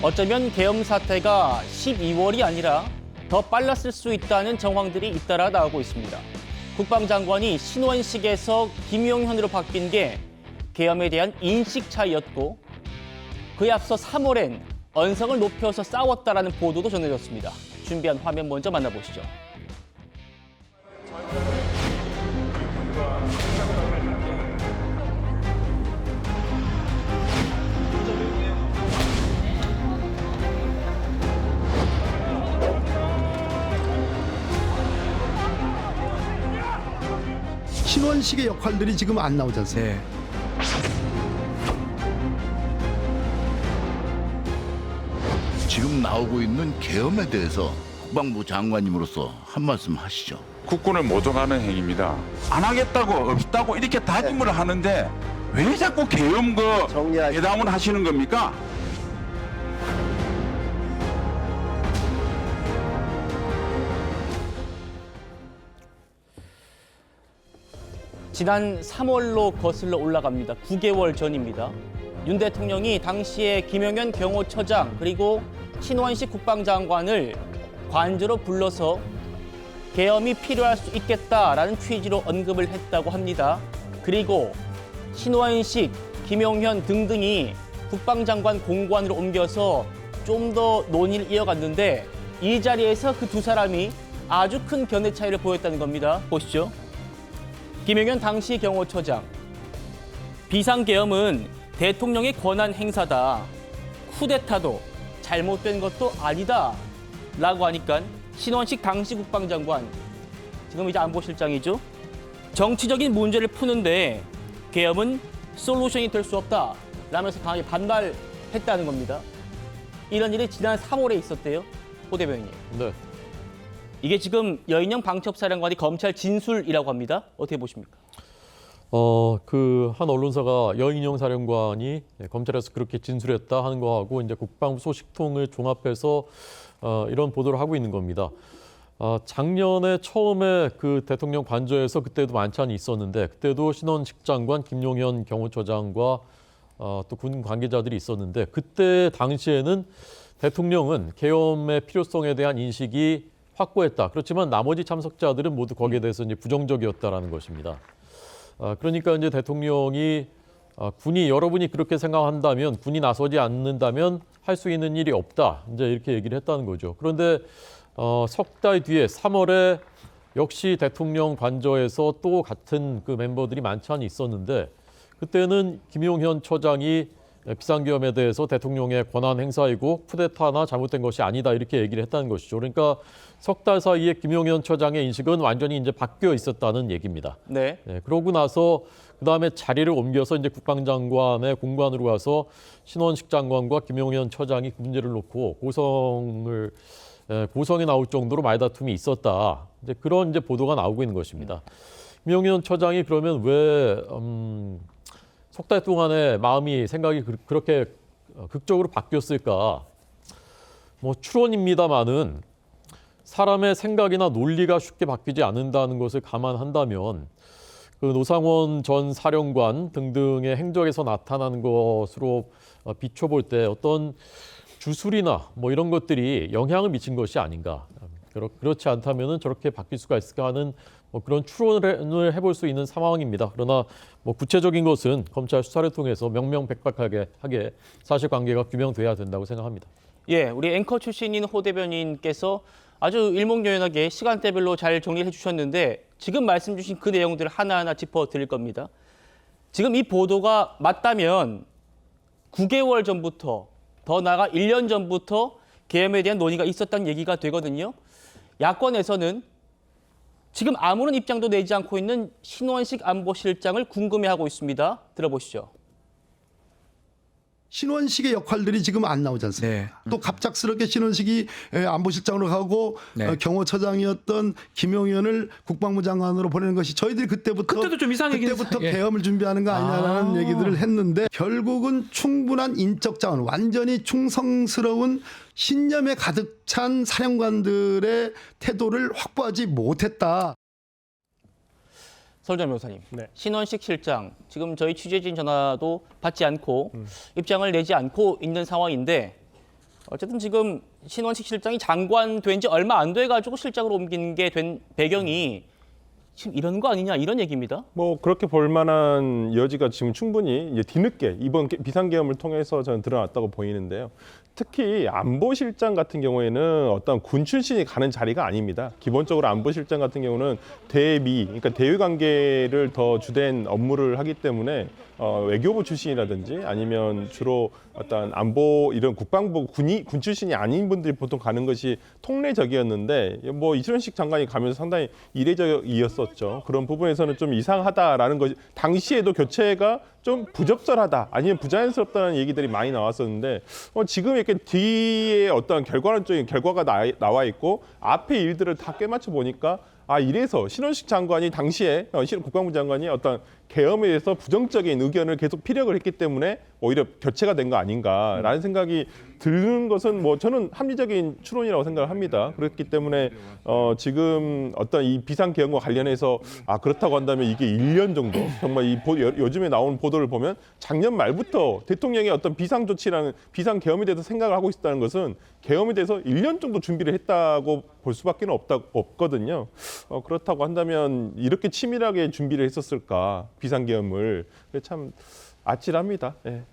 어쩌면 계엄 사태가 12월이 아니라 더 빨랐을 수 있다는 정황들이 잇따라 나오고 있습니다. 국방장관이 신원식에서 김용현으로 바뀐 게 계엄에 대한 인식 차이였고 그에 앞서 3월엔 언성을 높여서 싸웠다라는 보도도 전해졌습니다. 준비한 화면 먼저 만나보시죠. 신원식의 역할들이 지금 안 나오지 않습니까? 네. 지금 나오고 있는 계엄에 대해서 국방부 장관님으로서 한 말씀 하시죠. 국군을 모독하는 행위입니다. 안 하겠다고 없다고 이렇게 다짐을 하는데 왜 자꾸 계엄 예담을 하시는 겁니까? 지난 3월로 거슬러 올라갑니다. 9개월 전입니다. 윤 대통령이 당시에 김용현 경호처장 그리고 신원식 국방장관을 관저로 불러서 계엄이 필요할 수 있겠다라는 취지로 언급을 했다고 합니다. 그리고 신원식, 김용현 등등이 국방장관 공관으로 옮겨서 좀 더 논의를 이어갔는데 이 자리에서 그 두 사람이 아주 큰 견해 차이를 보였다는 겁니다. 보시죠. 김용현 당시 경호처장. 비상계엄은 대통령의 권한 행사다. 쿠데타도 잘못된 것도 아니다. 라고 하니까 신원식 당시 국방장관, 지금 이제 안보실장이죠. 정치적인 문제를 푸는데 계엄은 솔루션이 될 수 없다. 라면서 강하게 반발했다는 겁니다. 이런 일이 지난 3월에 있었대요. 호 대변인님. 네. 이게 지금 여인영 방첩사령관이 검찰 진술이라고 합니다. 어떻게 보십니까? 그 한 언론사가 여인영 사령관이 검찰에서 그렇게 진술했다 하는 거하고 이제 국방부 소식통을 종합해서 이런 보도를 하고 있는 겁니다. 작년에 처음에 그 대통령 관저에서 그때도 만찬이 있었는데 그때도 신원식 장관, 김용현 경호처장과 또 군 관계자들이 있었는데 그때 당시에는 대통령은 계엄의 필요성에 대한 인식이 확고했다. 그렇지만 나머지 참석자들은 모두 거기에 대해서 이제 부정적이었다라는 것입니다. 그러니까 이제 대통령이 군이 여러분이 그렇게 생각한다면 군이 나서지 않는다면 할 수 있는 일이 없다. 이제 이렇게 얘기를 했다는 거죠. 그런데 석 달 뒤에 3월에 역시 대통령 관저에서 또 같은 그 멤버들이 만찬이 있었는데 그때는 김용현 처장이 비상계엄에 대해서 대통령의 권한 행사이고 쿠데타나 잘못된 것이 아니다 이렇게 얘기를 했다는 것이죠. 그러니까 석 달 사이에 김용현 처장의 인식은 완전히 이제 바뀌어 있었다는 얘기입니다. 네. 그러고 나서 그다음에 자리를 옮겨서 이제 국방장관의 공관으로 가서 신원식 장관과 김용현 처장이 문제를 놓고 고성에 나올 정도로 말다툼이 있었다. 이제 그런 이제 보도가 나오고 있는 것입니다. 김용현 처장이 그러면 왜 석 달 동안에 생각이 그렇게 극적으로 바뀌었을까? 뭐 추론입니다만은 사람의 생각이나 논리가 쉽게 바뀌지 않는다는 것을 감안한다면 그 노상원 전 사령관 등등의 행적에서 나타나는 것으로 비춰볼 때 어떤 주술이나 뭐 이런 것들이 영향을 미친 것이 아닌가. 그렇지 않다면은 저렇게 바뀔 수가 있을까 하는 뭐 그런 추론을 해볼 수 있는 상황입니다. 그러나 뭐 구체적인 것은 검찰 수사를 통해서 명명백백하게 사실관계가 규명돼야 된다고 생각합니다. 예, 우리 앵커 출신인 호 대변인께서 아주 일목요연하게 시간대별로 잘 정리해 주셨는데 지금 말씀 주신 그 내용들을 하나하나 짚어드릴 겁니다. 지금 이 보도가 맞다면 9개월 전부터 더 나아가 1년 전부터 계엄에 대한 논의가 있었다는 얘기가 되거든요. 야권에서는 지금 아무런 입장도 내지 않고 있는 신원식 안보실장을 궁금해하고 있습니다. 들어보시죠. 신원식의 역할들이 지금 안 나오지 않습니까? 네. 또 갑작스럽게 신원식이 안보실장으로 가고 네. 경호처장이었던 김용현을 국방부 장관으로 보내는 것이 저희들이 그때부터 좀 이상하긴 그때부터 했어요. 예. 계엄을 준비하는 거 아니냐라는 얘기들을 했는데 결국은 충분한 인적 자원, 완전히 충성스러운 신념에 가득 찬 사령관들의 태도를 확보하지 못했다. 설정 변호사님, 네. 신원식 실장 지금 저희 취재진 전화도 받지 않고 입장을 내지 않고 있는 상황인데 어쨌든 지금 신원식 실장이 장관 된 지 얼마 안 돼가지고 실장으로 옮긴 게 된 배경이 지금 이런 거 아니냐 이런 얘기입니다. 뭐 그렇게 볼 만한 여지가 지금 충분히 이제 뒤늦게 이번 비상계엄을 통해서 저는 드러났다고 보이는데요. 특히 안보실장 같은 경우에는 어떤 군 출신이 가는 자리가 아닙니다. 기본적으로 안보실장 같은 경우는 대미, 그러니까 대외 관계를 더 주된 업무를 하기 때문에 외교부 출신이라든지 아니면 주로 어떤 안보 이런 국방부 군 출신이 아닌 분들이 보통 가는 것이 통례적이었는데 뭐 이철식 장관이 가면서 상당히 이례적이었었죠. 그런 부분에서는 좀 이상하다라는 것이 당시에도 교체가 좀 부적절하다 아니면 부자연스럽다는 얘기들이 많이 나왔었는데 지금 이렇게 뒤에 어떤 결과론적인 결과가 나와 있고 앞에 일들을 다 꿰맞춰 보니까 이래서 신원식 장관이 당시에 국방부 장관이 어떤 계엄에 대해서 부정적인 의견을 계속 피력을 했기 때문에 오히려 교체가 된 거 아닌가라는 생각이 드는 것은 뭐 저는 합리적인 추론이라고 생각을 합니다. 그렇기 때문에 지금 어떤 이 비상계엄과 관련해서 그렇다고 한다면 이게 1년 정도 정말 요즘에 나오는 보도를 보면 작년 말부터 대통령의 어떤 비상조치라는 비상계엄에 대해서 생각을 하고 있었다는 것은 계엄에 대해서 1년 정도 준비를 했다고 볼 수밖에 없거든요. 그렇다고 한다면 이렇게 치밀하게 준비를 했었을까 비상계엄을 참 아찔합니다. 예.